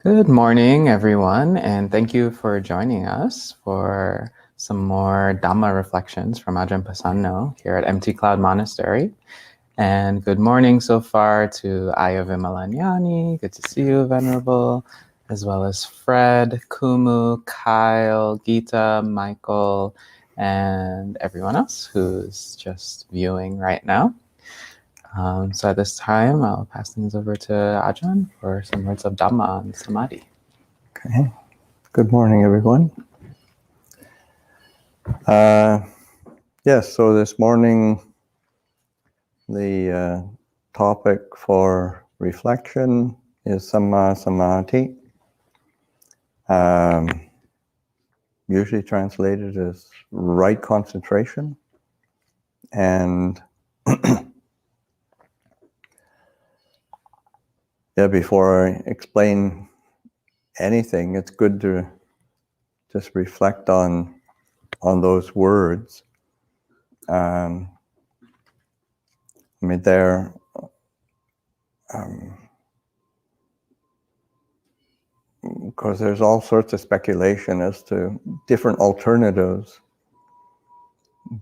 Good morning, everyone, and thank you for joining us for some more Dhamma reflections from Ajahn Pasanno here at Empty Cloud Monastery. And good morning so far to Aya Vimalanyani. Good to see you, Venerable, as well as Fred, Kumu, Kyle, Gita, Michael, and everyone else who's just viewing right now. So at this time, I'll pass things over to Ajahn for some words of Dhamma and Samadhi. Okay. Good morning, everyone. Yes, so this morning, the topic for reflection is Sammā-Samādhi, usually translated as right concentration. And before I explain anything, it's good to just reflect on those words. They're because there's all sorts of speculation as to different alternatives,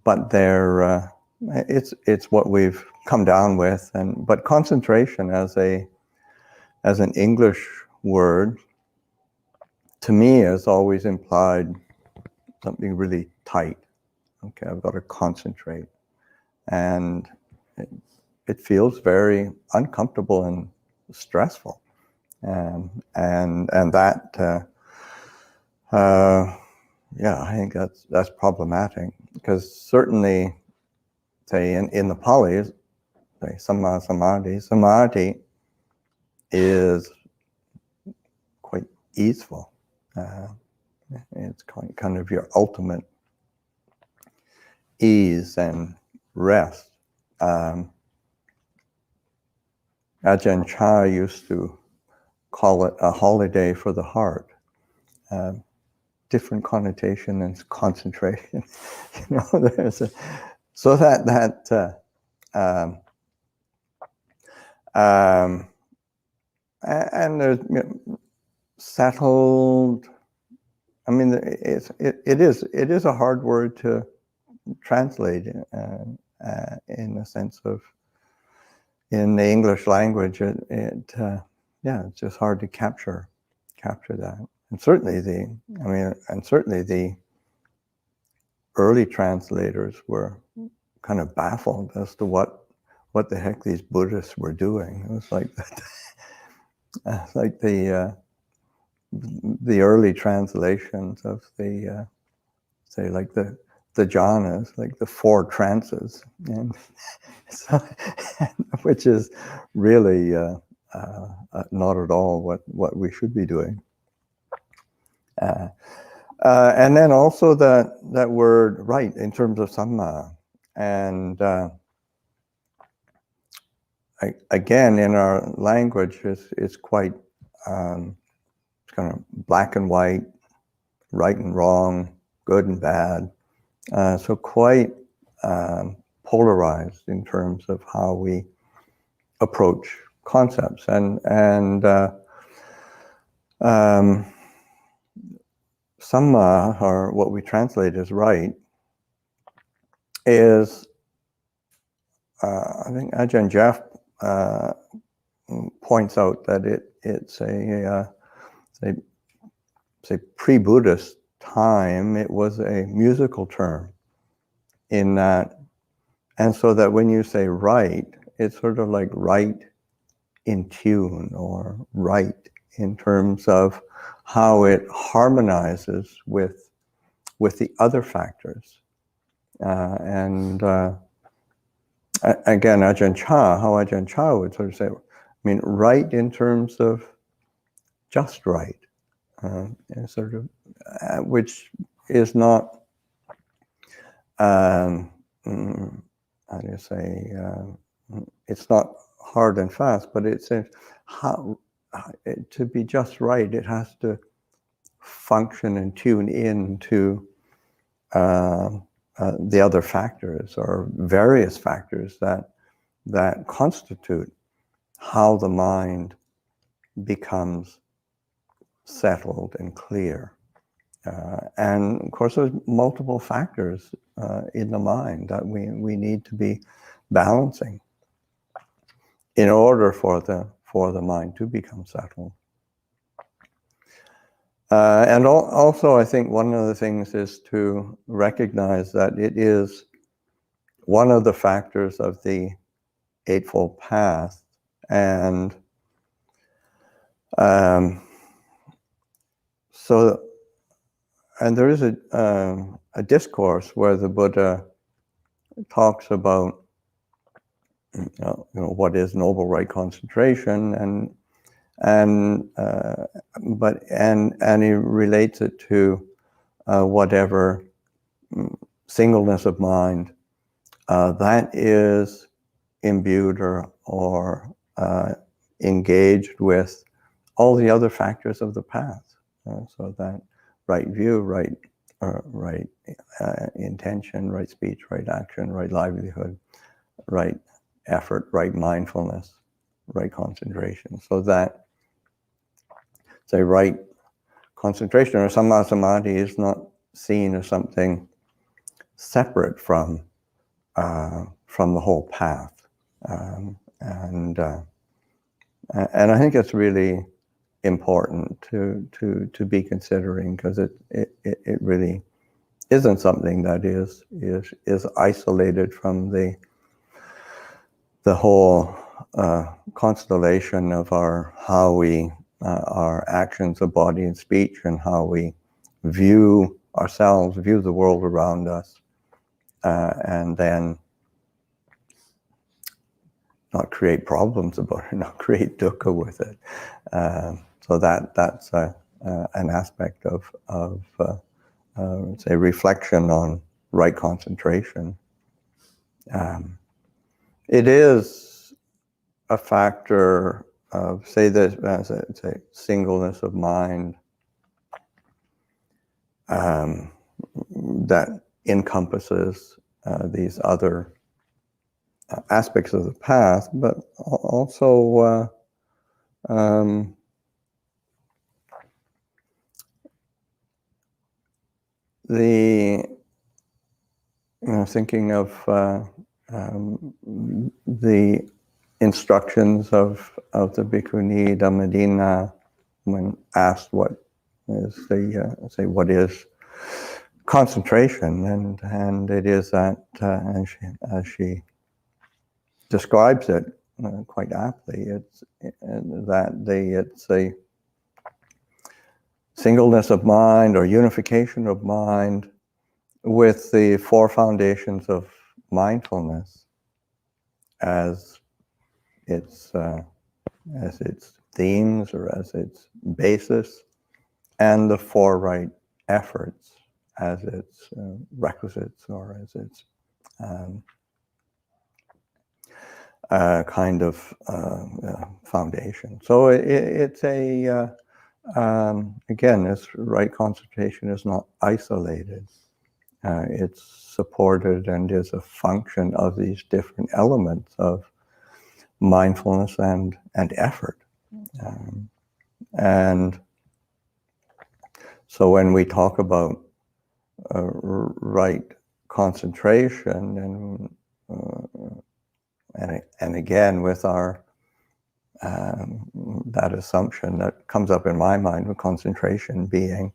but it's what we've come down with. But concentration as an English word, to me, has always implied something really tight. Okay, I've got to concentrate, and it feels very uncomfortable and stressful, and that I think that's problematic, because certainly, say in the Pali, say Sammā-Samādhi, Samadhi is quite easeful. It's kind of your ultimate ease and rest. Ajahn Chah used to call it a holiday for the heart. Different connotation and concentration. There's so that and there's settled. It is a hard word to translate in the sense of, in the English language, it's just hard to capture that. And certainly the early translators were kind of baffled as to what the heck these Buddhists were doing. It was like that, like the early translations of the say like the jhanas, like the four trances, and so, which is really not at all what we should be doing. And then also that word right in terms of samma, and again in our language it's quite kind of black and white, right and wrong, good and bad. So quite polarized in terms of how we approach concepts, and samma, or what we translate as right, is I think Ajahn Jeff points out that it's say pre-Buddhist time, it was a musical term in that, and so that when you say right, it's sort of like right in tune, or right in terms of how it harmonizes with the other factors. And again, Ajahn Chah would sort of say, right in terms of just right, sort of, which is not, how do you say, it's not hard and fast, but it says to be just right, it has to function and tune in to the other factors, or various factors that constitute how the mind becomes settled and clear. And of course, there's multiple factors in the mind that we need to be balancing in order for the mind to become settled. And also, I think one of the things is to recognize that it is one of the factors of the Eightfold Path, and there is a discourse where the Buddha talks about what is noble right concentration, and he relates it to whatever singleness of mind that is imbued or engaged with all the other factors of the path. So that right view, right intention, right speech, right action, right livelihood, right effort, right mindfulness, right concentration. So that, say, right concentration or Sammā-Samādhi is not seen as something separate from the whole path. And I think it's really important to be considering, because it really isn't something that is isolated from the whole constellation of our actions of body and speech, and how we view ourselves, view the world around us, and then not create problems about it, not create dukkha with it. So that's an aspect of say, reflection on right concentration. It is a factor of, say, singleness of mind that encompasses these other aspects of the path, but also thinking of the instructions of the Bhikkhuni Dhammadina, when asked what is what is concentration, and it is that, as she describes it quite aptly, it's a singleness of mind or unification of mind with the four foundations of mindfulness as its themes or as its basis, and the four right efforts as its requisites or as its kind of foundation. So it's again, this right concentration is not isolated. It's supported and is a function of these different elements of mindfulness and effort. And so when we talk about right concentration, and again with our that assumption that comes up in my mind, with concentration being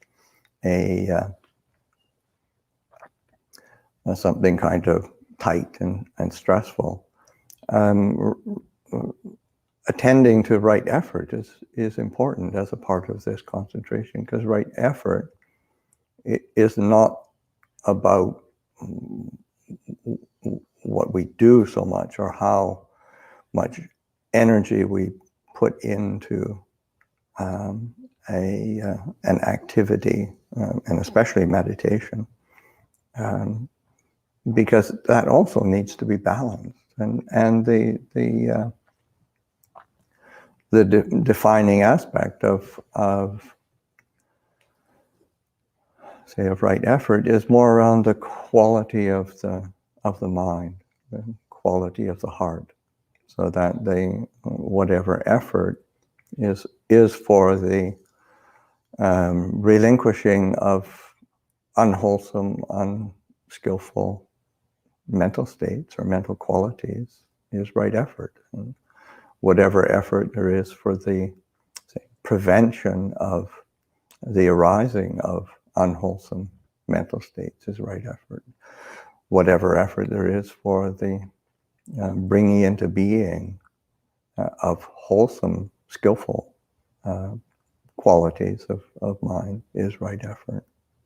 something kind of tight and stressful, attending to right effort is important as a part of this concentration, because right effort is not about what we do so much or how much energy we put into an activity, and especially meditation, because that also needs to be balanced, and the defining aspect of right effort is more around the quality of the mind, the quality of the heart, so that whatever effort is for the relinquishing of unwholesome, unskillful mental states or mental qualities is right effort. And whatever effort there is for the prevention of the arising of unwholesome mental states is right effort. Whatever effort there is for the bringing into being of wholesome, skillful qualities of mind is right effort.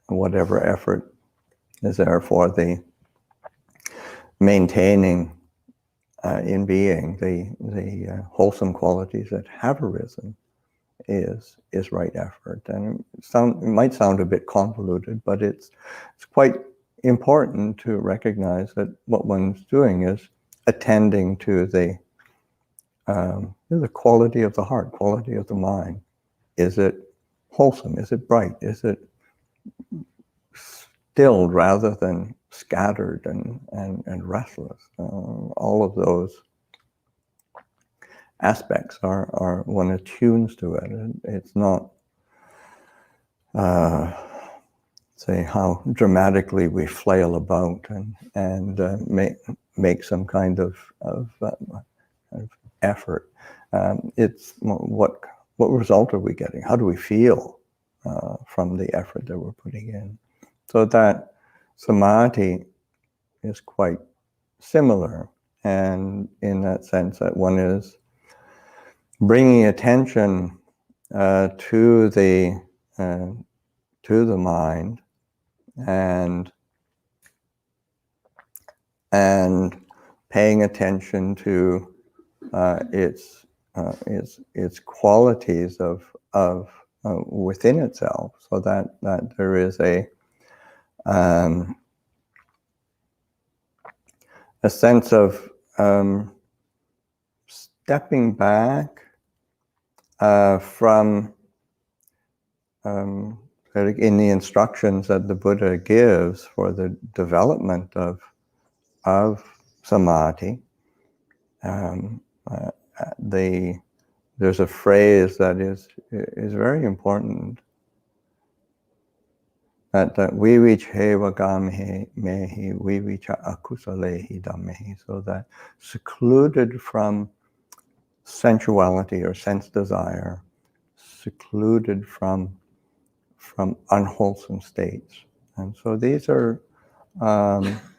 And whatever effort is there for the maintaining in being the wholesome qualities that have arisen is right effort. And it might sound a bit convoluted, but it's quite important to recognize that what one's doing is attending to the quality of the heart, quality of the mind. Is it wholesome? Is it bright? Is it stilled rather than scattered and restless? All of those aspects are one attunes to it. It's not say how dramatically we flail about and make some kind of effort. It's what result are we getting? How do we feel from the effort that we're putting in? So that samadhi is quite similar, and in that sense that one is bringing attention to the mind and paying attention to its qualities of within itself, so that there is a sense of stepping back from in the instructions that the Buddha gives for the development of samadhi. There's a phrase that is very important, that viviceva gamehi mehi vivicha akusalehi dhammehi, so that secluded from sensuality or sense desire, secluded from unwholesome states. And so these are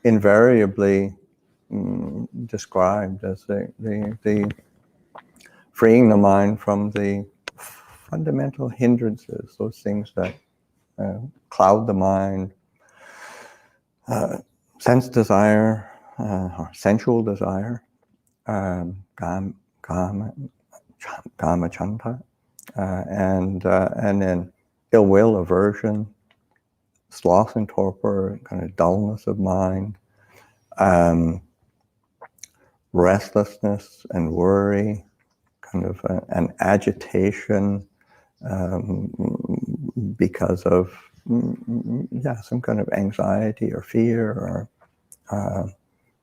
invariably described as the freeing the mind from the fundamental hindrances, those things that cloud the mind, sense desire, or sensual desire, kama chanta, and then ill will, aversion, sloth and torpor, kind of dullness of mind, restlessness and worry, kind of an agitation because of some kind of anxiety or fear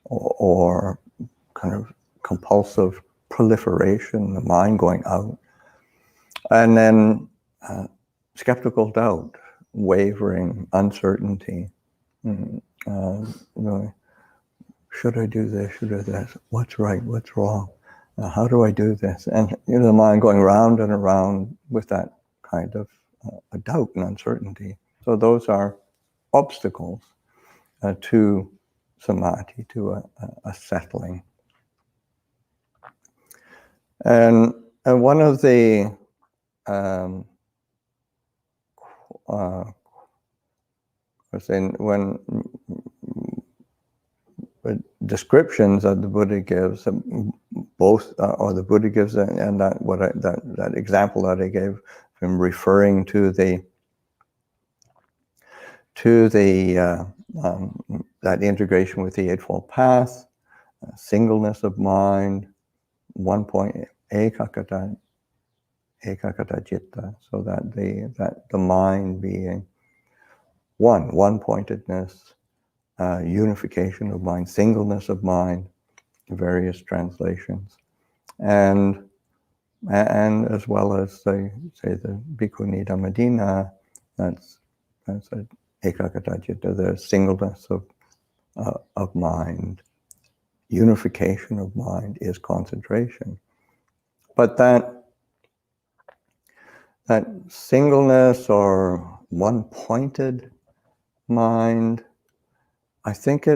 or kind of compulsive proliferation, the mind going out, and then skeptical doubt, wavering, uncertainty. Should I do this? Should I do that? What's right? What's wrong? How do I do this? And the mind going round and around with that kind of a doubt and uncertainty. So those are obstacles to samadhi, to a settling. And one of the descriptions that the Buddha gives, both, or the Buddha gives, and that example that I gave, from referring to that integration with the Eightfold Path, singleness of mind, 1 point ekakata citta, so that the mind being one-pointedness, unification of mind, singleness of mind, various translations. And and as well as say the Bhikkhuni Dhammadina, that's a ekagata citta, the singleness of mind, unification of mind is concentration. But that singleness or one-pointed mind, I think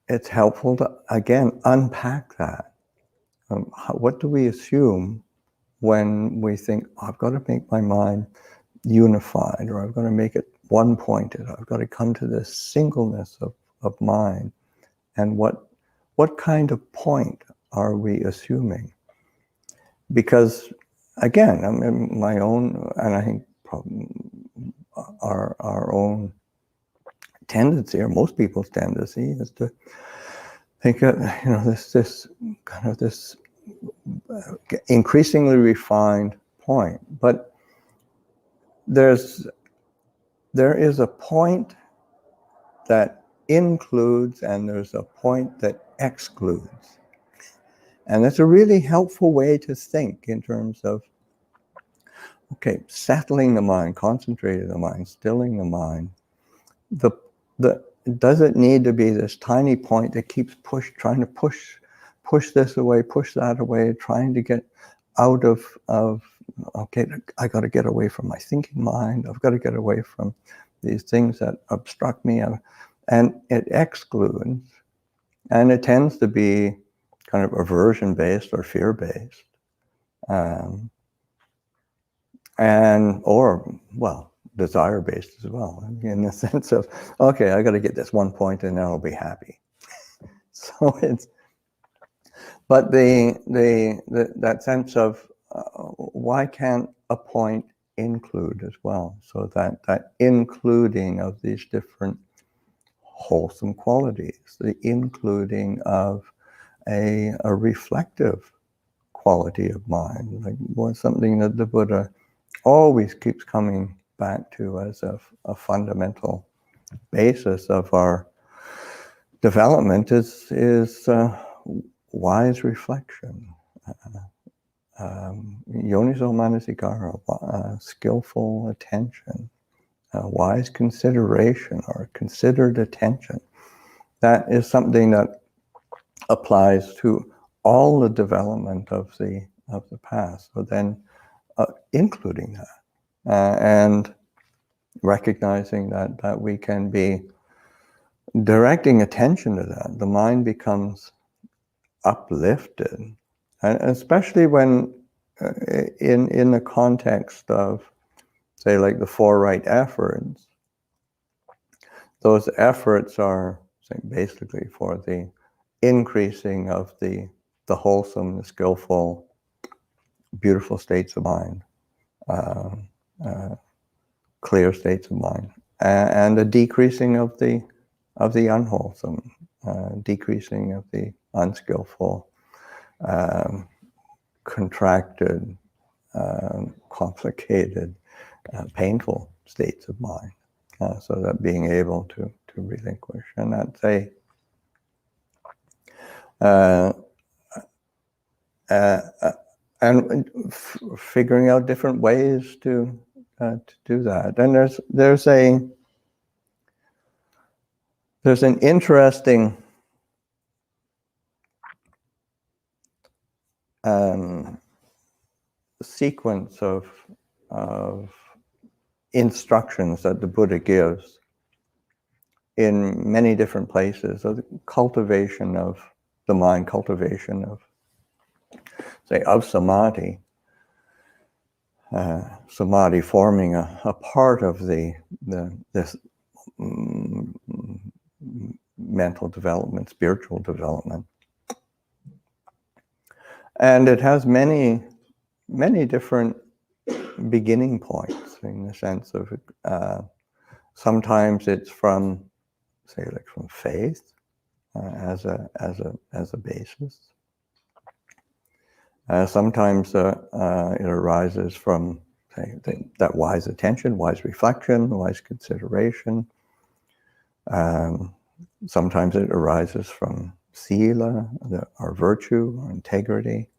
it's helpful to, again, unpack that. What do we assume when we think, oh, I've got to make my mind unified, or I've got to make it one-pointed, I've got to come to this singleness of mind? And what kind of point are we assuming? Because again, I mean, my own, and I think probably our own tendency, or most people's tendency, is to think that, this kind of this increasingly refined point. But there is a point that includes, and there's a point that excludes. And it's a really helpful way to think in terms of, okay, settling the mind, concentrating the mind, stilling the mind. Does it need to be this tiny point that keeps trying to push this away, push that away, trying to get out of okay, I got to get away from my thinking mind, I've got to get away from these things that obstruct me, and it excludes, and it tends to be kind of aversion-based or fear-based, or desire-based as well, in the sense of, okay, I got to get this one point and then I'll be happy. So but that sense of why can't a point include as well? So that including of these different wholesome qualities, the including of a reflective quality of mind, like was something that the Buddha always keeps coming back to as a fundamental basis of our development is wise reflection, yoniso manasikara, skillful attention, wise consideration or considered attention. That is something that applies to all the development of the past. So then, including that, and recognizing that we can be directing attention to that, the mind becomes uplifted, and especially when in the context of, say, like the four right efforts. Those efforts are, say, basically for the increasing of the wholesome, the skillful, beautiful states of mind, clear states of mind, and a decreasing of the unwholesome, decreasing of the unskillful, contracted, complicated, painful states of mind. So that being able to relinquish, and that's and figuring out different ways to do that. And there's an interesting sequence of instructions that the Buddha gives in many different places, of the cultivation of the mind, cultivation of, say, of samadhi, samadhi forming a part of this mental development, spiritual development. And it has many, many different beginning points, in the sense of sometimes it's from, say, like from faith as a basis. Sometimes it arises from, say, that wise attention, wise reflection, wise consideration. Sometimes it arises from sila, our virtue, our integrity.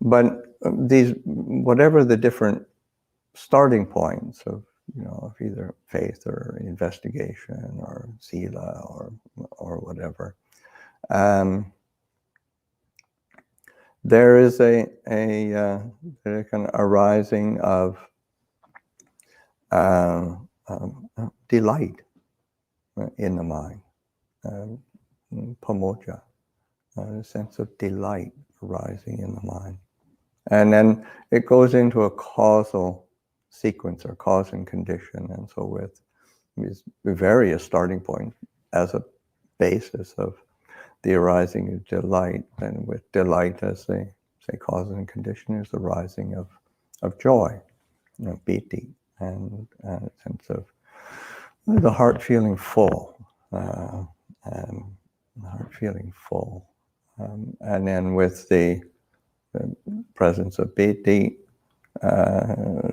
But these, whatever the different starting points of, of either faith or investigation or sila or whatever, there is a kind of arising of delight in the mind, pamoja, a sense of delight arising in the mind. And then it goes into a causal sequence or cause and condition. And so with these various starting points as a basis of the arising of delight, and with delight as the, say, cause and condition is the rising of joy, piti, and a sense of the heart feeling full, and the heart feeling full. And then with the presence of piti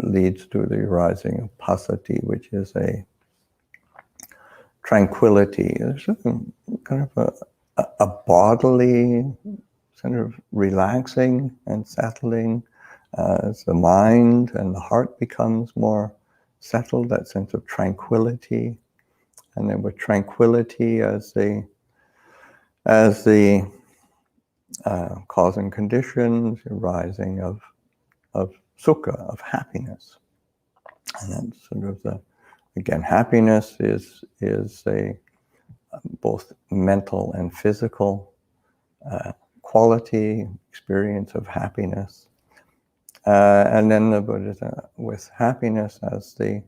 leads to the arising of pasati, which is a tranquility. There's a kind of a bodily sort of relaxing and settling as the mind and the heart becomes more settled, that sense of tranquility. And then with tranquility as the cause and conditions, arising of sukha, of happiness. And that's sort of again, happiness is a both mental and physical quality, experience of happiness. And then the Buddha, with happiness as the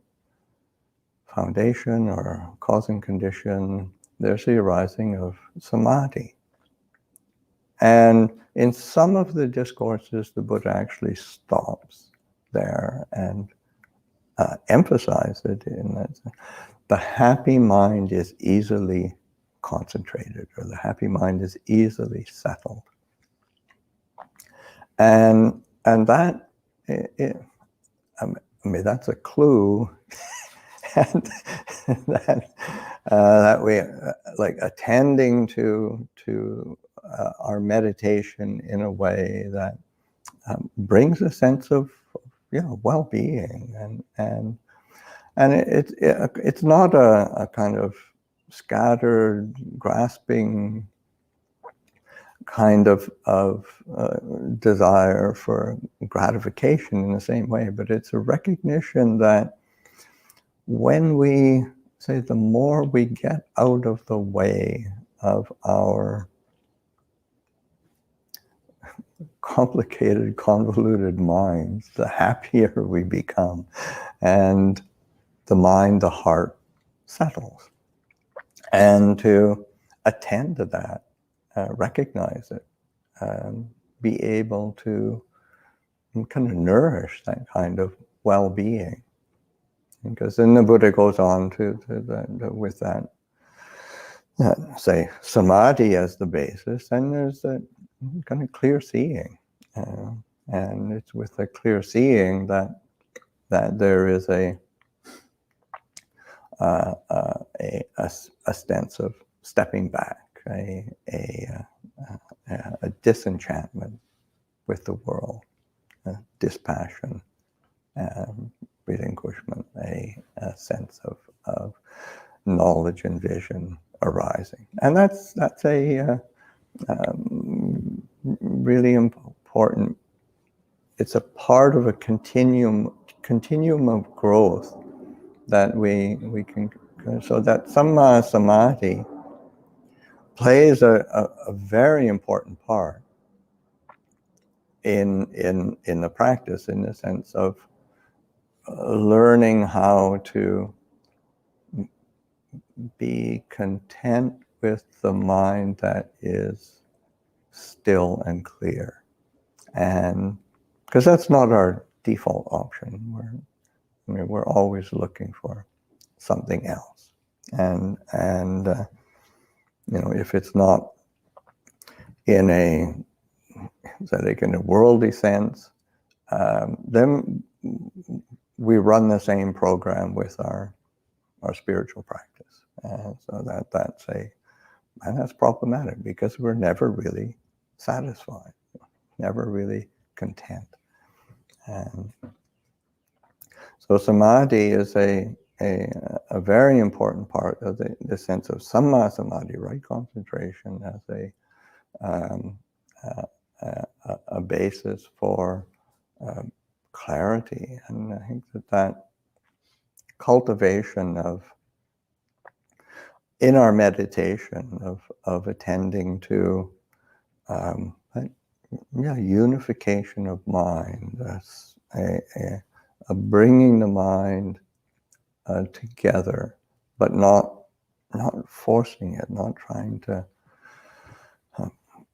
foundation or cause and condition, there's the arising of samadhi. And in some of the discourses, the Buddha actually stops there and emphasizes it in that the happy mind is easily concentrated, or the happy mind is easily settled. And that, I mean, that's a clue and that we like attending to our meditation in a way that brings a sense of well-being, and it's not a kind of scattered, grasping kind of desire for gratification in the same way, but it's a recognition that when we say, the more we get out of the way of our complicated, convoluted minds, the happier we become, and the mind, the heart settles. And to attend to that, recognize it, be able to kind of nourish that kind of well-being. Because then the Buddha goes on to with that, say, samadhi as the basis, and there's that kind of clear seeing. And it's with the clear seeing that there is a sense of stepping back, a disenchantment with the world, dispassion, relinquishment, a sense of knowledge and vision arising. And that's a really important. It's a part of a continuum of growth that we can, so that Sammā-Samādhi plays a very important part in the practice, in the sense of learning how to be content with the mind that is still and clear. And because that's not our default option. We're always looking for something else. And if it's not in a worldly sense, then we run the same program with our spiritual practice. So that's problematic, because we're never really satisfied, never really content. And so samadhi is a very important part of the sense of Sammā-Samādhi, right concentration, as a basis for clarity. And I think that cultivation of, in our meditation, of attending to unification of mind, a bringing the mind together, but not forcing it, not trying to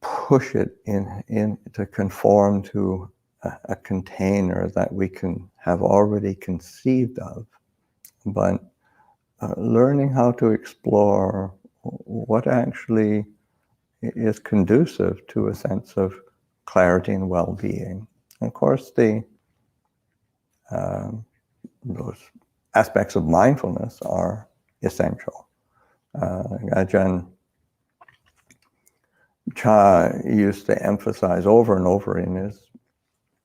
push it in to conform to a container that we can have already conceived of, but learning how to explore what actually is conducive to a sense of clarity and well-being. And of course, those aspects of mindfulness are essential. Ajahn Chah used to emphasize over and over in his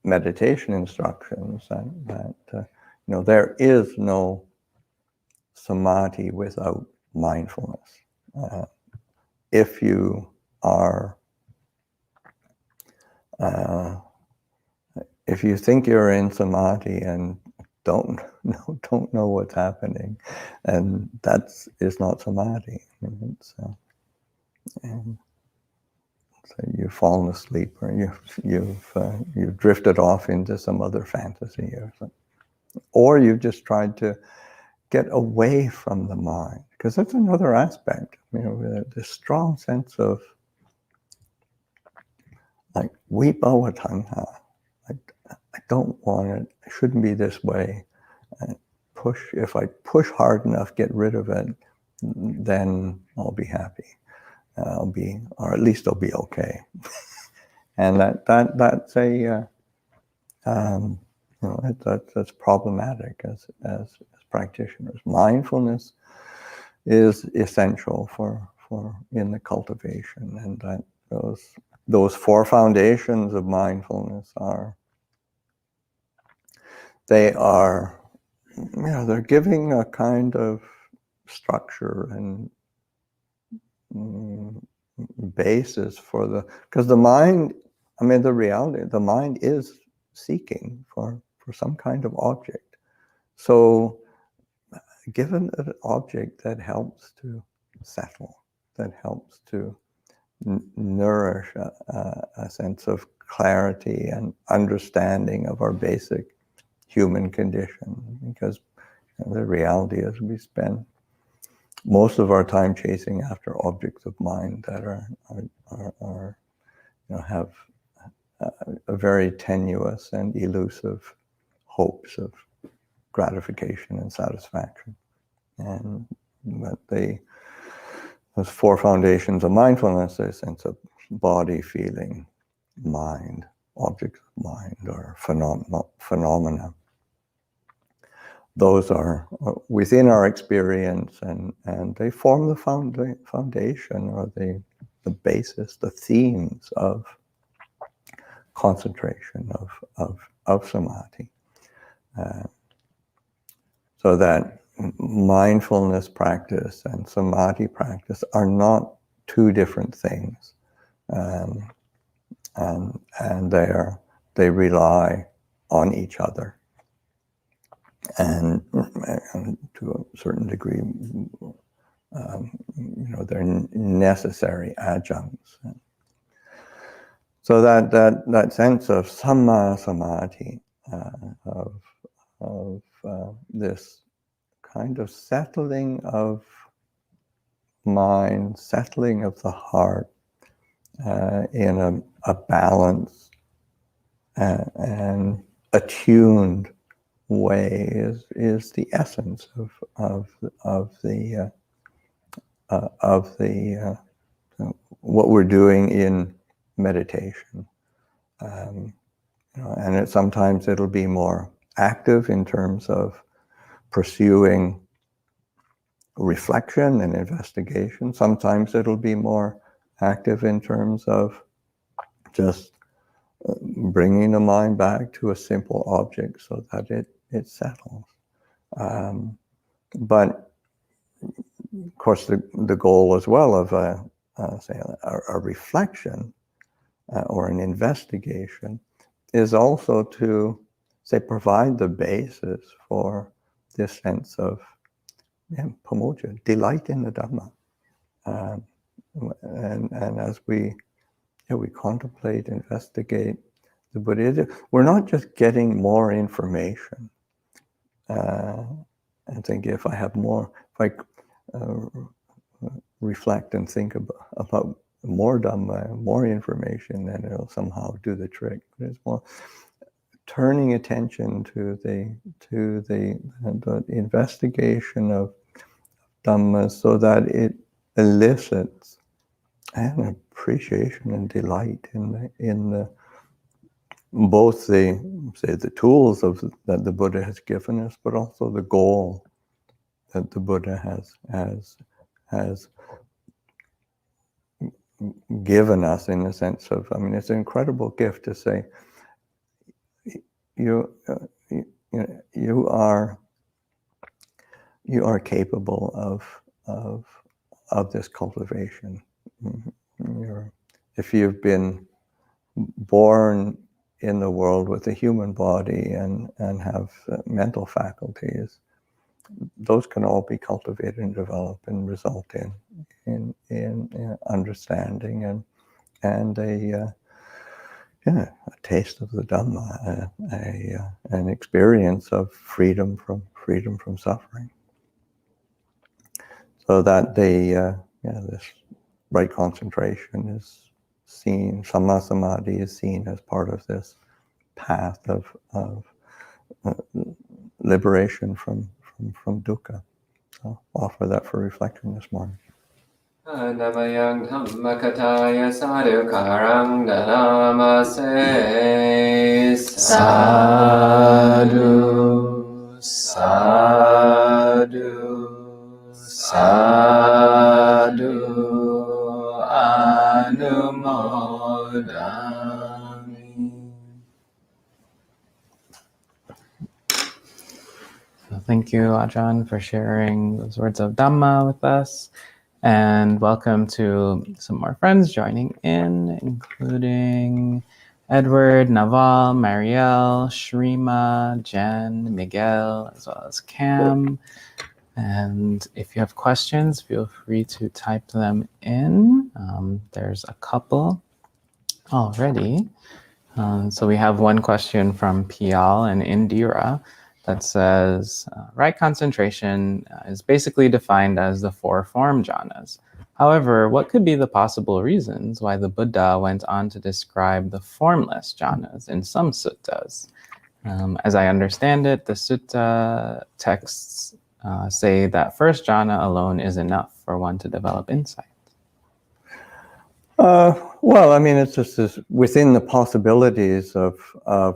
meditation instructions that there is no samadhi without mindfulness. If you are, if you think you're in samadhi and don't know what's happening, and that is not samadhi. So you've fallen asleep, or you've drifted off into some other fantasy, or you've just tried to get away from the mind, because that's another aspect. The strong sense of like vipavattanha. I don't want it. It shouldn't be this way. If I push hard enough, get rid of it, then I'll be happy. Or at least I'll be okay. And that's that's problematic as practitioners. Mindfulness is essential for in the cultivation, and that those four foundations of mindfulness they're giving a kind of structure and basis for because the mind, the reality, the mind is seeking for some kind of object. So given an object that helps to settle, that helps to nourish a sense of clarity and understanding of our basic human condition, because the reality is we spend most of our time chasing after objects of mind that have a very tenuous and elusive hopes of gratification and satisfaction. And but those four foundations of mindfulness, a sense of body, feeling, mind, objects of mind, or phenomena. Those are within our experience, and they form the foundation, or the basis, the themes of concentration, of samadhi. So that mindfulness practice and samadhi practice are not two different things, and they rely on each other, and to a certain degree, they're necessary adjuncts. So that sense of Sammā-Samādhi, of this kind of settling of mind, settling of the heart in a balanced and attuned way is the essence of what we're doing in meditation. And sometimes it'll be more active in terms of pursuing reflection and investigation. Sometimes it'll be more active in terms of just bringing the mind back to a simple object so that it settles. But of course, the goal as well of say a reflection or an investigation is also to say provide the basis for this sense of pamoja, delight in the Dhamma, and as we contemplate, investigate the Buddha, we're not just getting more information. I think if I have more, if I reflect and think about more Dhamma, more information, then it'll somehow do the trick. But it's more turning attention to the investigation of Dhamma so that it elicits an appreciation and delight in the both the tools that the Buddha has given us, but also the goal that the Buddha has given us, in the sense of, I mean, it's an incredible gift to say, you are capable of this cultivation. If you've been born in the world with a human body and have mental faculties, those can all be cultivated and developed and result in understanding and a taste of the Dhamma, an experience of freedom from suffering. So that this right concentration is seen, Sammā-Samādhi is seen as part of this path of liberation from dukkha. So I'll offer that for reflection this morning. Namayang Dhammakataya Sadhukarang Nanamase Sadhu, sadhu, sadhu, anumodami. So thank you, Ajahn, for sharing those words of Dhamma with us. And welcome to some more friends joining in, including Edward, Naval, Marielle, Shrima, Jen, Miguel, as well as Cam. And if you have questions, feel free to type them in. There's a couple already. So we have one question from Pial and Indira that says, right concentration is basically defined as the 4 form jhanas. However, what could be the possible reasons why the Buddha went on to describe the formless jhanas in some suttas? As I understand it, the sutta texts say that first jhana alone is enough for one to develop insight. Well, I mean, it's just within the possibilities of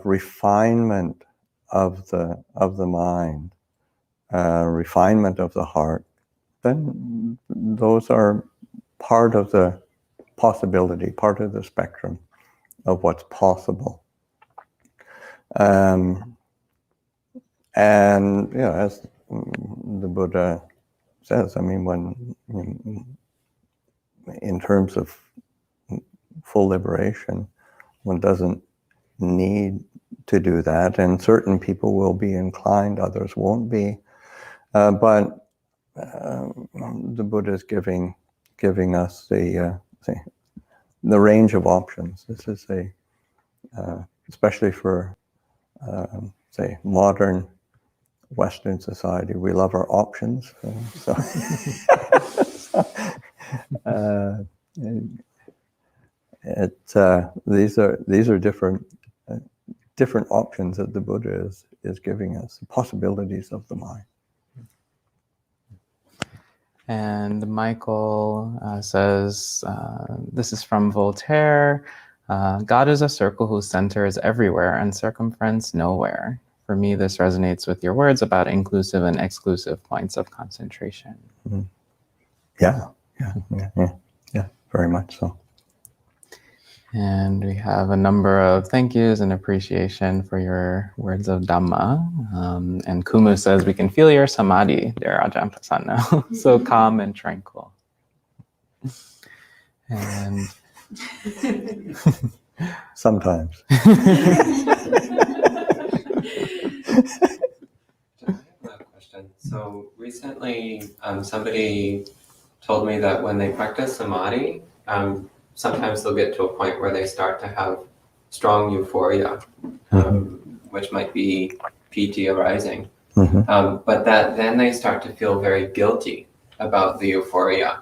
refinement of the mind, refinement of the heart, then those are part of the possibility, part of the spectrum of what's possible. And as the Buddha says, I mean, when in terms of full liberation, one doesn't need to do that, and certain people will be inclined, others won't be. But the Buddha is giving us the range of options. This is especially for say modern Western society, we love our options. These are different options that the Buddha is giving us, the possibilities of the mind. And Michael says, this is from Voltaire, God is a circle whose center is everywhere and circumference nowhere. For me, this resonates with your words about inclusive and exclusive points of concentration. Mm-hmm. Yeah, very much so. And we have a number of thank yous and appreciation for your words of Dhamma. And Kumu says, we can feel your Samadhi, dear Ajahn Pasanno. So calm and tranquil. And sometimes. I have a question. So recently, somebody told me that when they practice samadhi, sometimes they'll get to a point where they start to have strong euphoria, which might be piti arising. But that then they start to feel very guilty about the euphoria.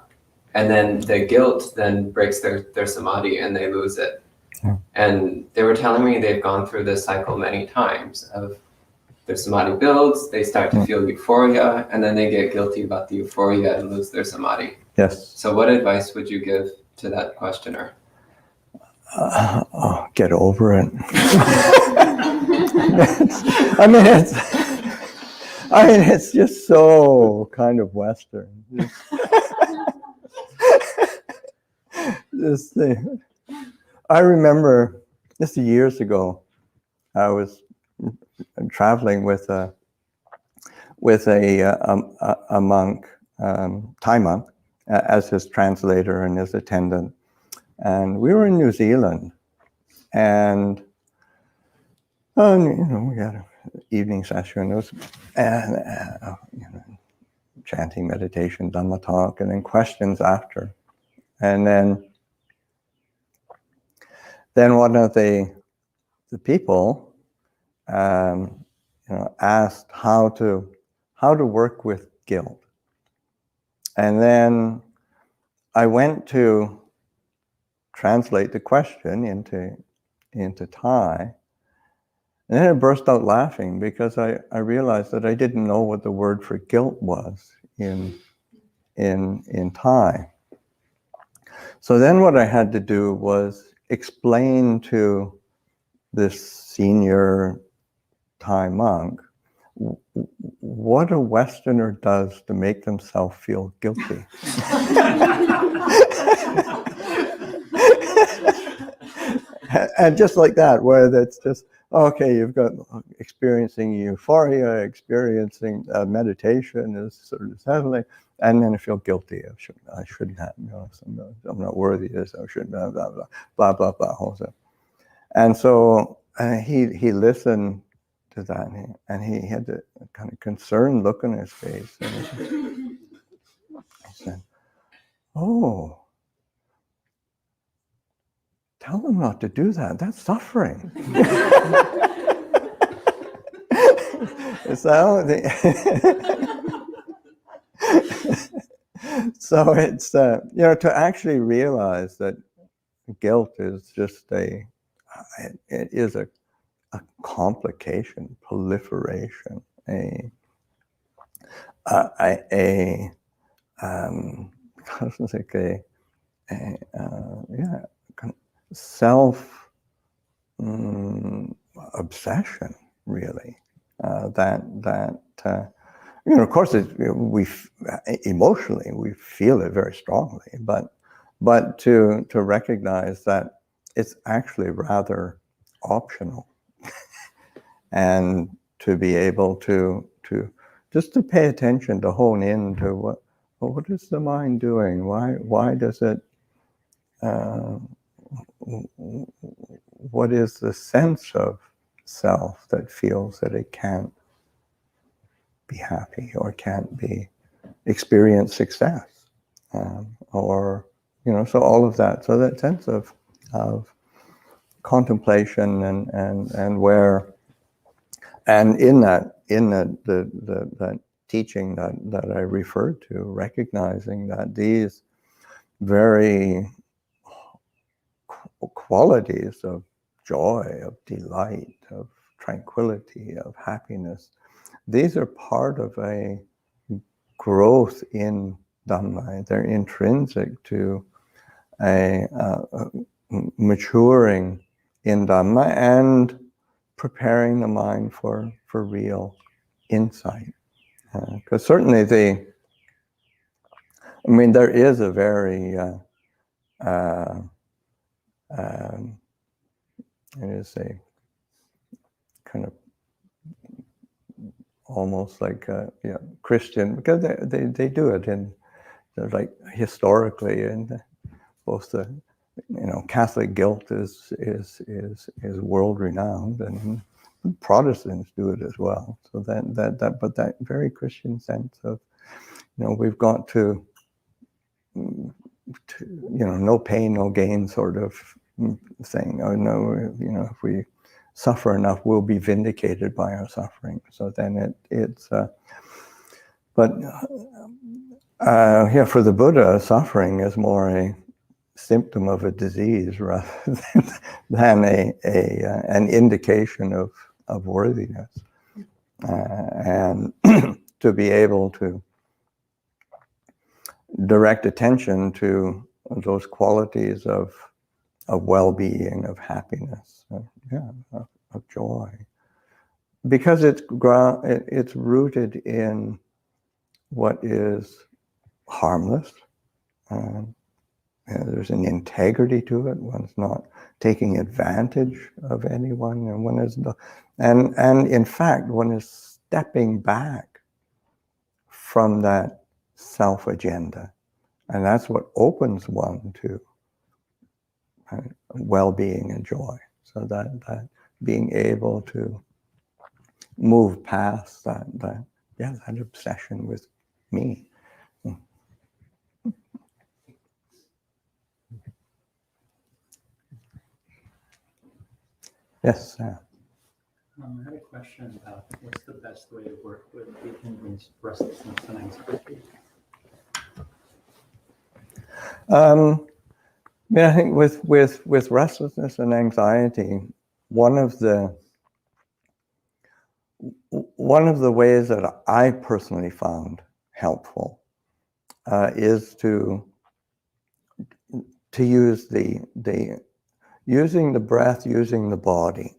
And then the guilt then breaks their samadhi and they lose it. And they were telling me they've gone through this cycle many times of their samadhi builds, they start to feel euphoria, and then they get guilty about the euphoria and lose their samadhi. Yes. So what advice would you give to that questioner? Get over it. It's just so kind of Western. This thing. I remember just years ago, I was traveling with a monk, Thai monk, as his translator and his attendant, and we were in New Zealand, and we had an evening session. It was chanting, meditation, Dhamma talk, and then questions after, and then one of the people asked how to work with guilt. And then I went to translate the question into Thai, and then I burst out laughing because I realized that I didn't know what the word for guilt was in Thai. So then what I had to do was explain to this senior Thai monk what a Westerner does to make themselves feel guilty. And just like that, where that's just, okay, you've got experiencing euphoria, experiencing meditation is sort of settling, and then I feel guilty. I shouldn't have, I'm not worthy of this, I shouldn't have, blah, blah, blah, blah, blah. And so he listened to that, and he had the kind of concerned look on his face. And he said, "Oh, tell them not to do that. That's suffering." So it's to actually realize that guilt is just it is a complication, proliferation, self obsession, really. Of course, emotionally we feel it very strongly, but to recognize that it's actually rather optional, and to be able to just to pay attention, to hone in to what is the mind doing? Why does it? What is the sense of self that feels that it can't be happy or can't experience success, or so all of that. So that sense of contemplation and where, and in that the teaching that I referred to, recognizing that these very qualities of joy, of delight, of tranquility, of happiness, these are part of a growth in Dhamma. They're intrinsic to a maturing in Dhamma and preparing the mind for real insight. Because certainly there is a very It is a kind of almost like Christian, because they do it in like historically, and both the Catholic guilt is world renowned, and Protestants do it as well. So but that very Christian sense of we've got to no pain, no gain sort of thing. Oh no, if we suffer enough, we'll be vindicated by our suffering. So then it's but for the Buddha, suffering is more a symptom of a disease rather than an indication of worthiness, and to be able to direct attention to those qualities of well-being, of happiness, of joy, because it's rooted in what is harmless. There's an integrity to it. One's not taking advantage of anyone, and one is and in fact, one is stepping back from that self-agenda, and that's what opens one to well-being and joy. So that being able to move past that obsession with me. Yes. I had a question about what's the best way to work with hindrance, restlessness, and anxiety. I think with restlessness and anxiety, one of the ways that I personally found helpful is to use using the breath, using the body.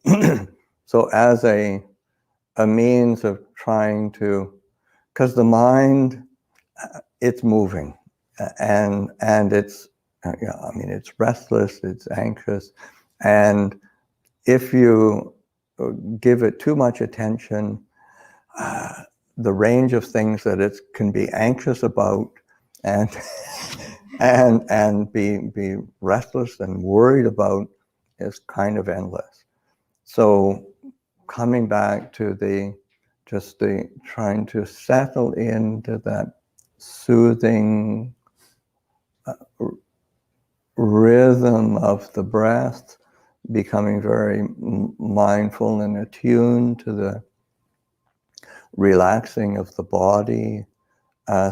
So as a means of trying to, because the mind, it's moving, and it's it's restless, it's anxious, and if you give it too much attention, the range of things that it can be anxious about and be restless and worried about is kind of endless. So coming back to the trying to settle into that soothing rhythm of the breath, becoming very mindful and attuned to the relaxing of the body,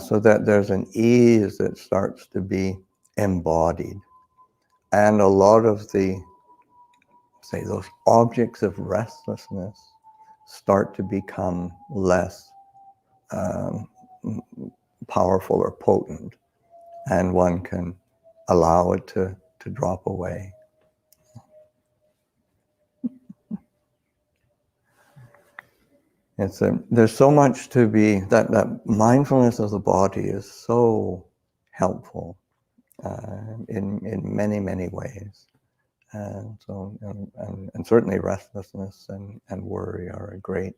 so that there's an ease that starts to be embodied. And a lot of those objects of restlessness start to become less powerful or potent, and one can allow it to drop away. There's so much to be, that mindfulness of the body is so helpful in many, many ways. And so, and certainly restlessness and worry are a great,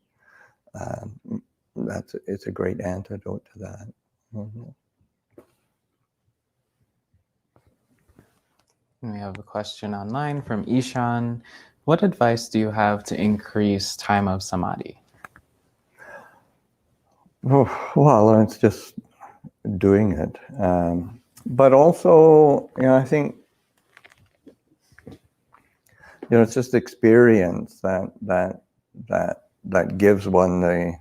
it's a great antidote to that. Mm-hmm. We have a question online from Ishan. What advice do you have to increase time of samadhi? Well, it's just doing it. But also, I think, it's just experience that gives one the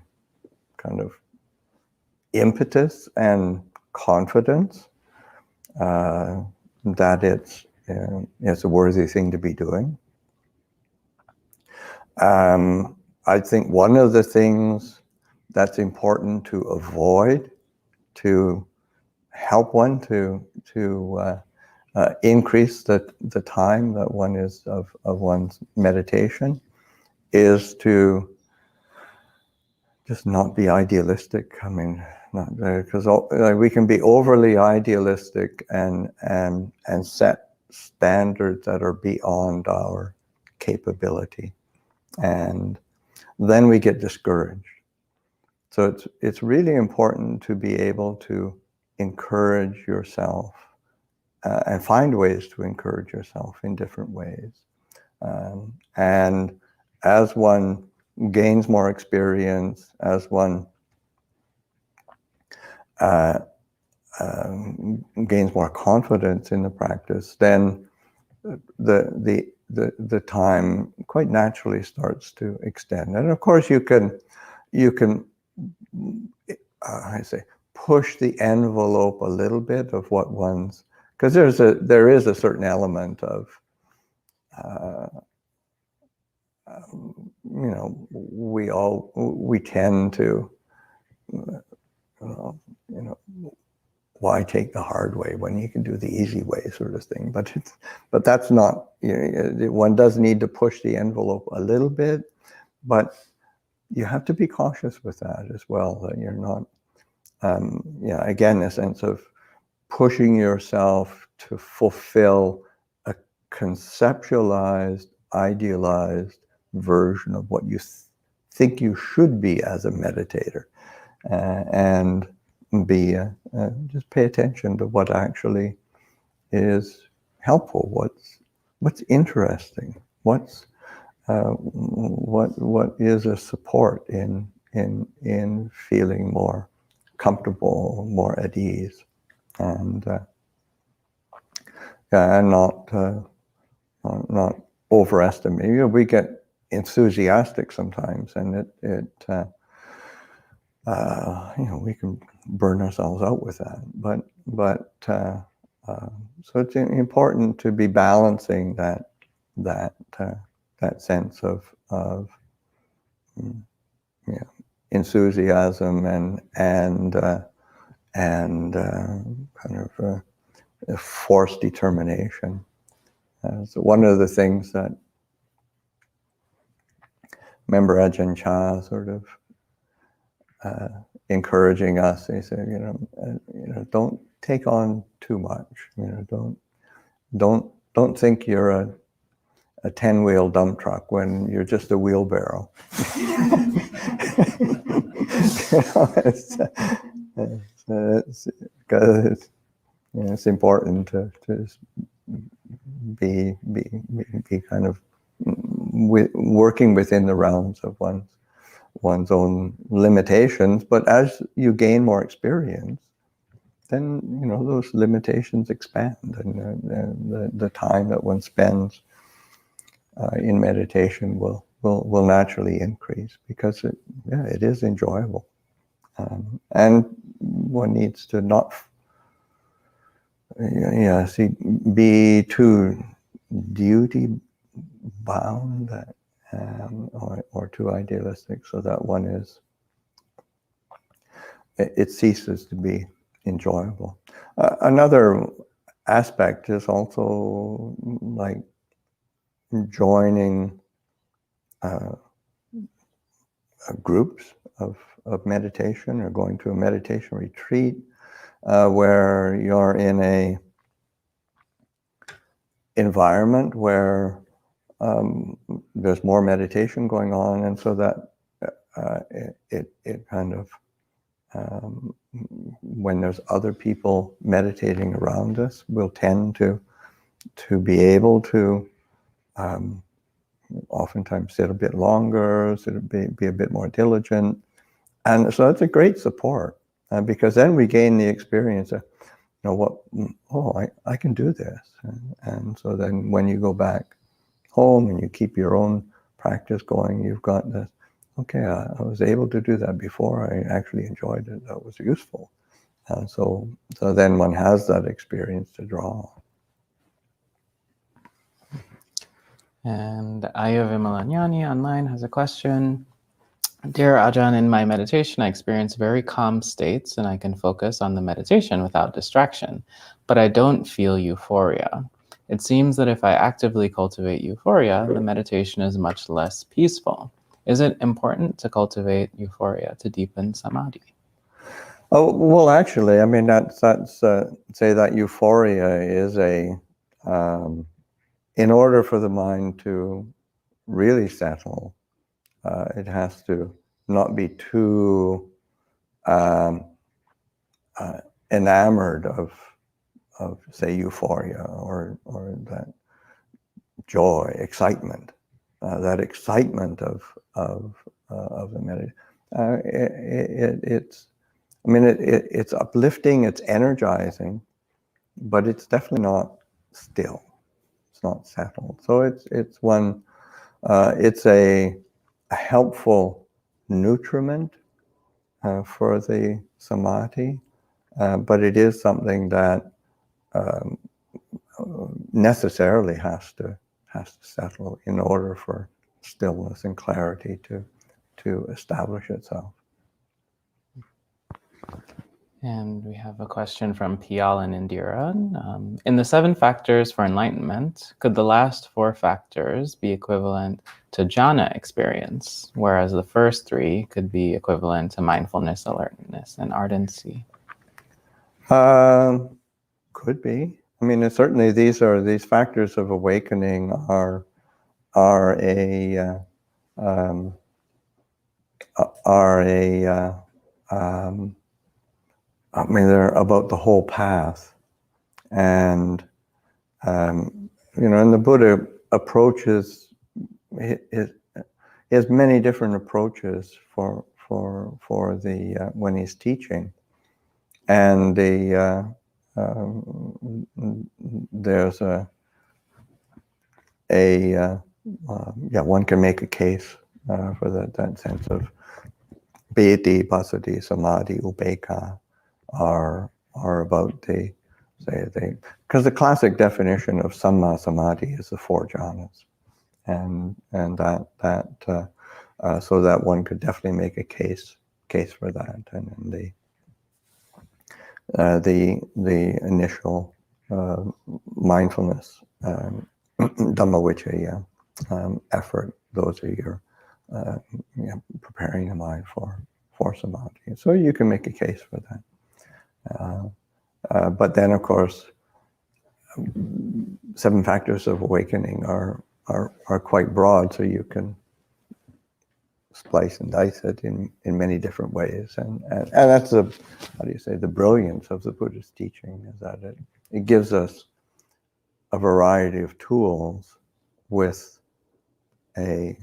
kind of impetus and confidence that it's a worthy thing to be doing. I think one of the things that's important to avoid, to help one to increase the time that one is of one's meditation, is to just not be idealistic. I mean, not because we can be overly idealistic and set standards that are beyond our capability. And then we get discouraged. So it's really important to be able to encourage yourself and find ways to encourage yourself in different ways. And as one gains more experience, as one gains more confidence in the practice, then the time quite naturally starts to extend. And of course, you can I say push the envelope a little bit of what one's, because there is a certain element of we tend to why take the hard way when you can do the easy way, sort of thing. But that's not, one does need to push the envelope a little bit, but you have to be cautious with that as well, that you're not, again, a sense of pushing yourself to fulfill a conceptualized, idealized version of what you think you should be as a meditator, and be just pay attention to what actually is helpful, what's interesting, what is a support in feeling more comfortable, more at ease, and not overestimate. We get enthusiastic sometimes, and we can burn ourselves out with that. But so it's important to be balancing that sense of enthusiasm and kind of forced determination. So one of the things that remember Ajahn Chah sort of encouraging us. He said, don't take on too much. Don't think you're a 10-wheel dump truck when you're just a wheelbarrow. It's important to be kind of working within the realms of one's own limitations, but as you gain more experience, then those limitations expand, and the time that one spends in meditation will naturally increase, because it is enjoyable, and one needs to not be too duty bound or too idealistic, so that it ceases to be enjoyable. Another aspect is also like joining groups of meditation, or going to a meditation retreat where you're in a environment where there's more meditation going on, and so that it kind of when there's other people meditating around us, we'll tend to be able to oftentimes sit a bit longer, be a bit more diligent, and so it's a great support, because then we gain the experience of I can do this, and so then when you go back home and you keep your own practice going, you've got this, I was able to do that before, I actually enjoyed it, that was useful. So then one has that experience to draw. And Aya Vimalanyani online has a question. Dear Ajahn, in my meditation, I experience very calm states and I can focus on the meditation without distraction, but I don't feel euphoria. It seems that if I actively cultivate euphoria, the meditation is much less peaceful. Is it important to cultivate euphoria to deepen samadhi? Oh, well, actually, I mean, that's say that euphoria is a in order for the mind to really settle, it has to not be too enamored of say euphoria or that joy, excitement, that excitement of the meditation. It's uplifting, it's energizing, but it's definitely not still. It's not settled. So it's one. It's a helpful nutriment for the samadhi, but it is something that necessarily has to settle in order for stillness and clarity to establish itself. And we have a question from Piyal and Indira. In the 7 factors for enlightenment, could the last 4 factors be equivalent to jhana experience, whereas the first 3 could be equivalent to mindfulness, alertness, and ardency? Could be. I mean, certainly these factors of awakening are they're about the whole path, and and the Buddha approaches. He has many different approaches for the when he's teaching, and there's one can make a case for that sense of piti, passaddhi, samadhi, upekkha are about because the classic definition of Sammā-Samādhi is the 4 jhanas, and that so that one could definitely make a case for that, and the initial mindfulness Dhammavicaya effort. Those are your preparing the mind for samadhi. So you can make a case for that. But then, of course, 7 factors of awakening are quite broad, so you can splice and dice it in many different ways, and that's the brilliance of the Buddhist teaching, is that it gives us a variety of tools with a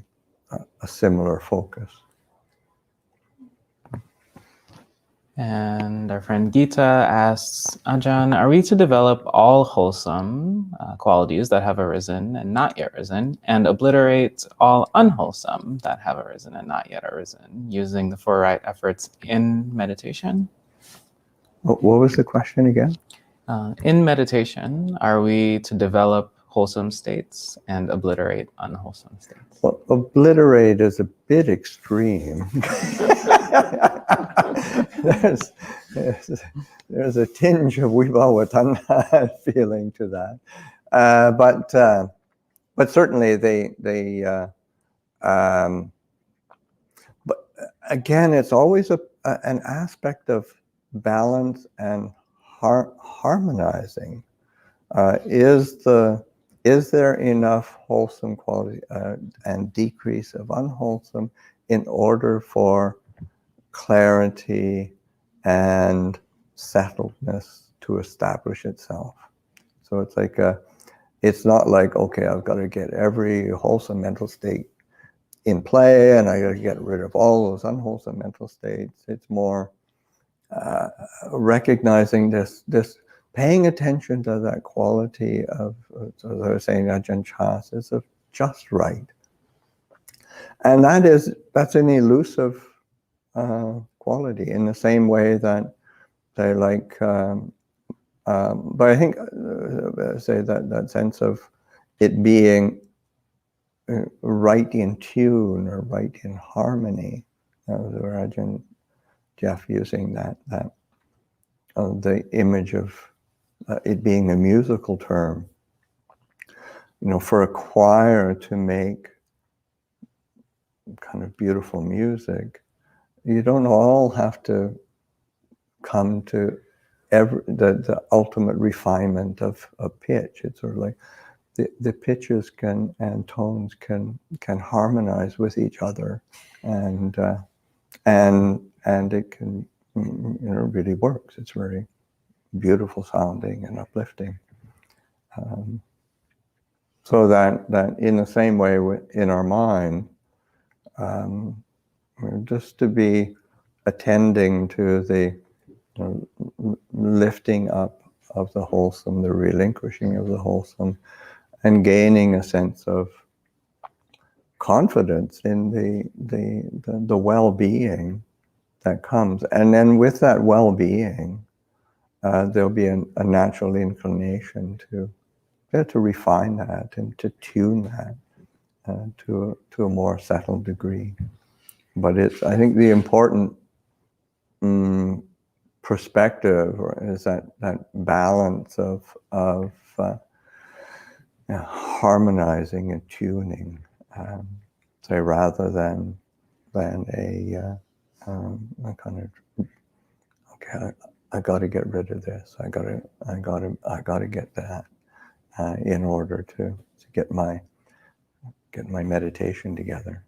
similar focus. And our friend Gita asks, Ajahn, are we to develop all wholesome qualities that have arisen and not yet arisen, and obliterate all unwholesome that have arisen and not yet arisen, using the 4 right efforts in meditation? What was the question again? In meditation, are we to develop wholesome states and obliterate unwholesome states? Well, obliterate is a bit extreme. there's a tinge of Vibhavatanha feeling to that, but certainly but again, it's always an aspect of balance and harmonizing. Is there enough wholesome quality and decrease of unwholesome in order for clarity and settledness to establish itself? So it's not like, okay, I've got to get every wholesome mental state in play, and I got to get rid of all those unwholesome mental states. It's more recognizing this, paying attention to that quality of, as I was saying, Ajahn Chas, is of just right, and that's an elusive quality, in the same way that they like. But I think say that sense of it being right in tune or right in harmony. Where Ajahn Jeff using that the image of it being a musical term. For a choir to make kind of beautiful music, you don't all have to come to the ultimate refinement of pitch. It's sort of like the pitches and tones can harmonize with each other, and it can, really works. It's very beautiful sounding and uplifting. So that in the same way in our mind, just to be attending to the lifting up of the wholesome, the relinquishing of the wholesome, and gaining a sense of confidence in the well-being that comes. And then with that well-being, there'll be a natural inclination to refine that and to tune that to a more settled degree. But I think the important perspective is that balance of harmonizing and tuning, say, rather than a kind of, okay, I got to get rid of this. I got to get that in order to get my meditation together.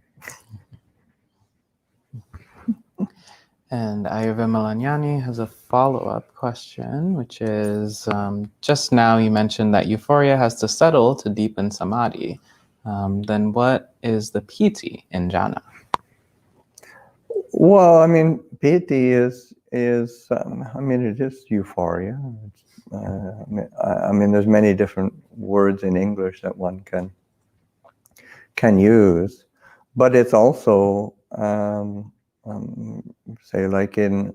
And Ayurvimalañani has a follow-up question, which is, just now you mentioned that euphoria has to settle to deepen samadhi. Then what is the piti in jhana? Well, I mean, piti is it is euphoria. I mean, there's many different words in English that one can use, but it's also say, like in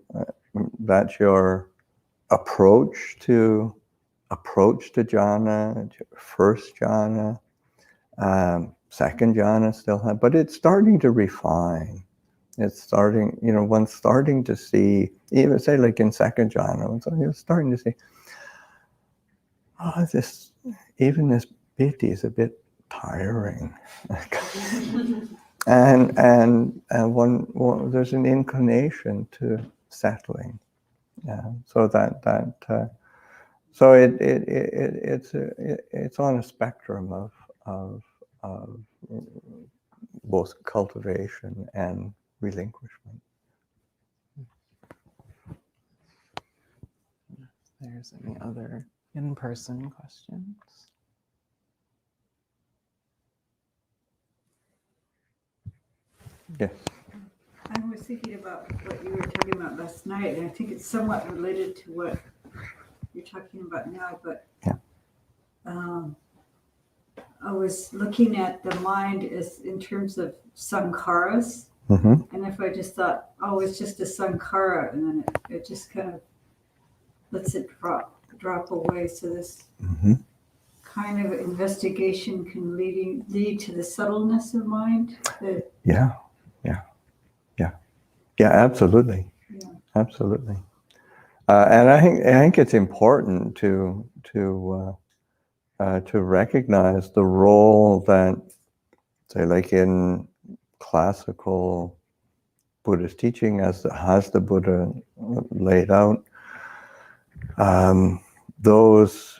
that's your approach to jhana, first jhana, second jhana still have, but it's starting to refine. It's starting, one's starting to see, even say like in second jhana, you're starting to see, this piti is a bit tiring. and there's an inclination to settling. So so it's on a spectrum of both cultivation and relinquishment. If there's any other in-person questions? Yes. I was thinking about what you were talking about last night, and I think it's somewhat related to what you're talking about now, but yeah. I was looking at the mind as in terms of sankharas, and if I just thought, it's just a sankhara, and then it just kind of lets it drop away. So this kind of investigation can lead to the subtleness of mind. Yeah, absolutely. Yeah. Absolutely. And I think it's important to recognize the role that, say, like in classical Buddhist teaching, as the Buddha laid out, those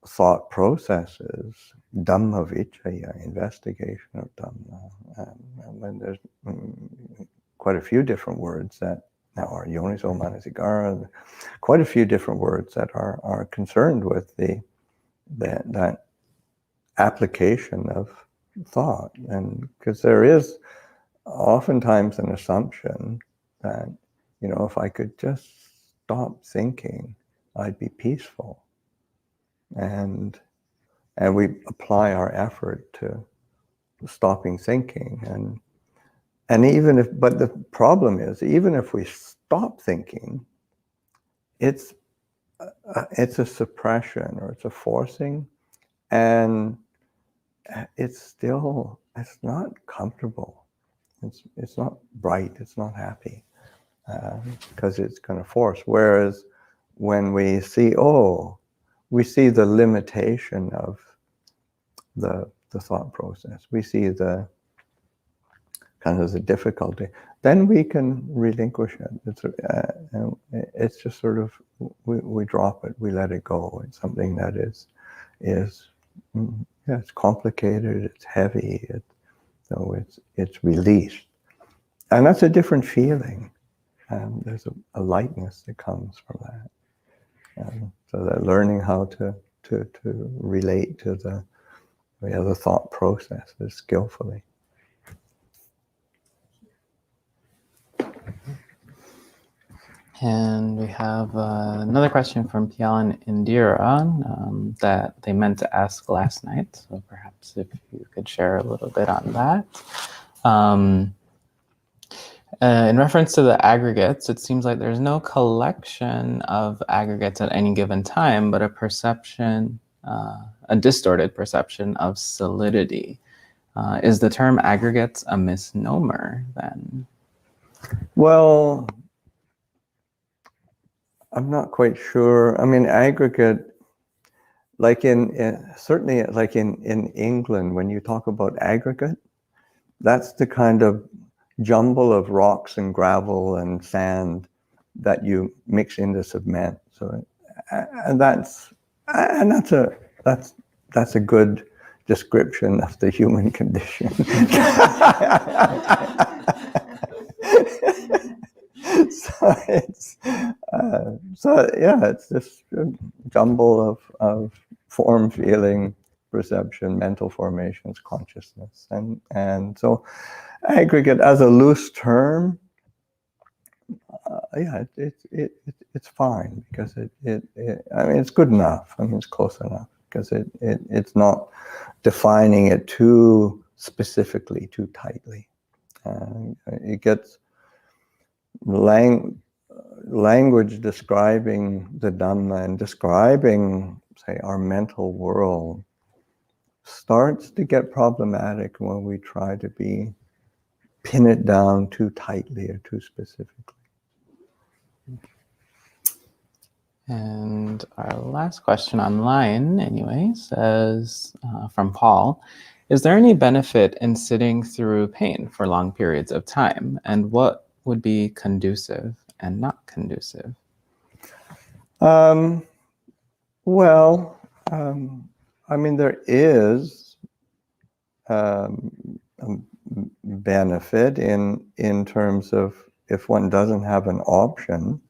thought processes, Dhamma Vichaya, investigation of Dhamma, when there's quite a few different words that now are Yoniso Manasikara, quite a few different words that are concerned with that application of thought. And because there is oftentimes an assumption that, if I could just stop thinking, I'd be peaceful. And we apply our effort to stopping thinking, and but the problem is, even if we stop thinking, it's a suppression, or it's a forcing, and it's not comfortable. It's not bright. It's not happy, because it's going to force. Whereas when we see the limitation of the thought process, we see the kind of the difficulty, then we can relinquish it. It's just sort of we drop it, we let it go. It's something that is it's complicated, it's heavy, so it's released. And that's a different feeling. There's a lightness that comes from that. So that learning how to relate to the other thought processes skillfully. And we have another question from Pial and Indira that they meant to ask last night. So perhaps if you could share a little bit on that. In reference to the aggregates, it seems like there's no collection of aggregates at any given time, but a perception, a distorted perception of solidity. Is the term aggregates a misnomer then? Well, I'm not quite sure. I mean, aggregate, like certainly like in England, when you talk about aggregate, that's the kind of jumble of rocks and gravel and sand that you mix into cement. So, and that's a good description of the human condition. It's this jumble of form, feeling, perception, mental formations, consciousness, and so aggregate as a loose term, it's fine because I mean it's good enough. I mean it's close enough because it's not defining it too specifically, too tightly. It gets language describing the Dhamma and describing, say, our mental world starts to get problematic when we try to pin it down too tightly or too specifically. And our last question online, anyway, says from Paul, is there any benefit in sitting through pain for long periods of time? And what would be conducive and not conducive? I mean, there is benefit in terms of if one doesn't have an option,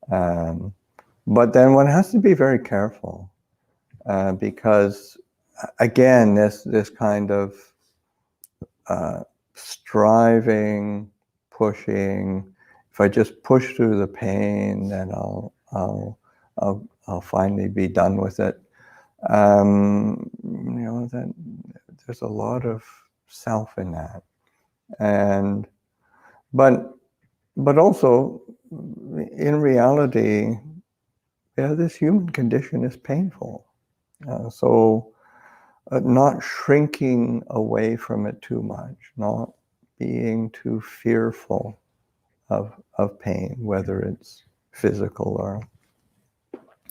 but then one has to be very careful because, again, this kind of striving, pushing. If I just push through the pain, then I'll finally be done with it. Then there's a lot of self in that, but also in reality, this human condition is painful. So not shrinking away from it too much, not being too fearful of pain, whether it's physical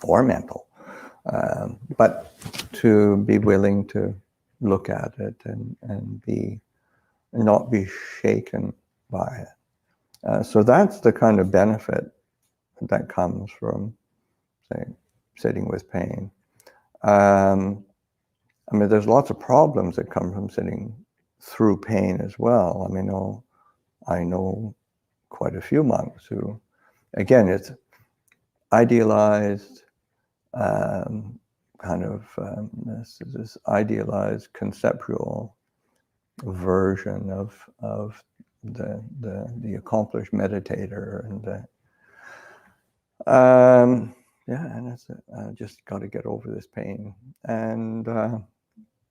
or mental, but to be willing to look at it and not be shaken by it. So that's the kind of benefit that comes from, say, sitting with pain. I mean, there's lots of problems that come from sitting through pain as well. I mean, I know quite a few monks who, again, it's idealized, this idealized conceptual version of the accomplished meditator, and it's just got to get over this pain, and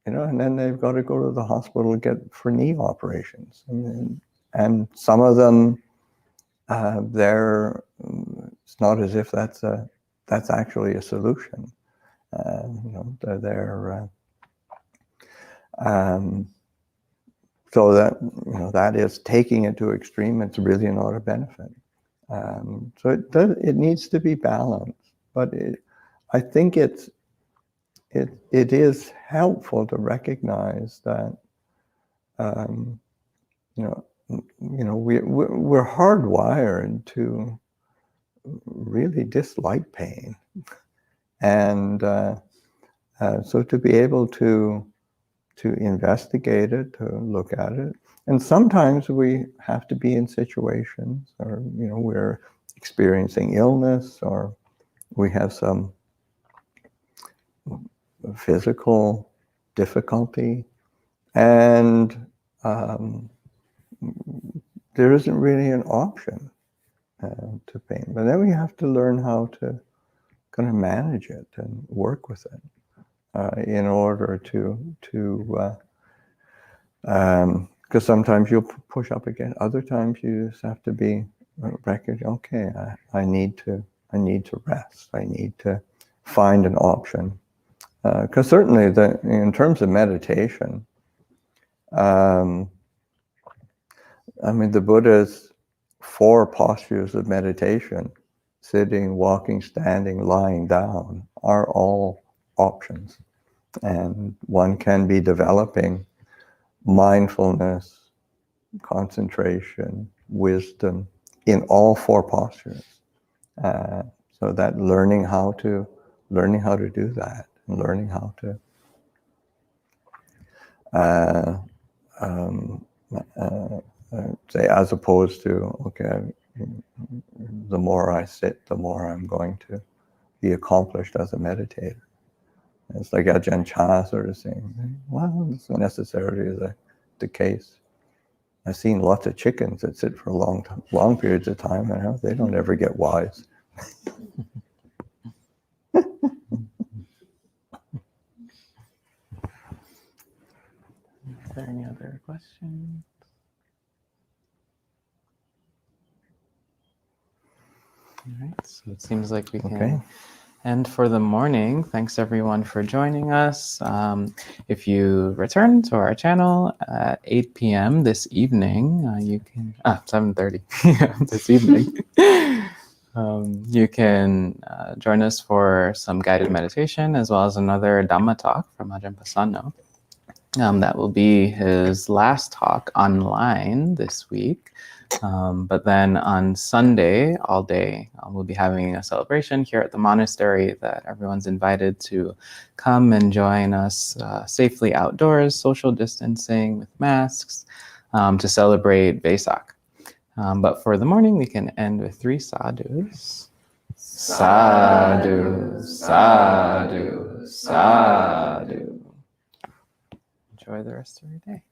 and then they've got to go to the hospital for knee operations, and some of them, it's not as if that's actually a solution. So that is taking it to extreme. It's really not a benefit. So it needs to be balanced, but I think it is helpful to recognize that we're hardwired to really dislike pain. And so to be able to investigate it, to look at it. And sometimes we have to be in situations, or we're experiencing illness, or we have some physical difficulty, and there isn't really an option to pain. But then we have to learn how to kind of manage it and work with it in order to because sometimes you'll push up again. Other times you just have to be recognize, okay, I need to rest. I need to find an option. Because certainly in terms of meditation, the Buddha's 4 postures of meditation, sitting, walking, standing, lying down, are all options. And one can be developing mindfulness, concentration, wisdom in all 4 postures. So that learning how to do that, and learning how to say, as opposed to, okay, the more I sit, the more I'm going to be accomplished as a meditator. It's like Ajahn Chah sort of saying, well, it's not necessarily the case. I've seen lots of chickens that sit for long periods of time, and they don't ever get wise. Is there any other questions? All right, so it seems like we can end for the morning. Thanks everyone for joining us. If you return to our channel at 8 p.m. this evening, you can, 7:30 this evening, you can join us for some guided meditation, as well as another Dhamma talk from Ajahn Pasanno. That will be his last talk online this week. But then on Sunday, all day, we'll be having a celebration here at the monastery that everyone's invited to come and join us safely outdoors, social distancing with masks, to celebrate Vesak. But for the morning, we can end with 3 sadhus. Sadhu, sadhu, sadhu. Enjoy the rest of your day.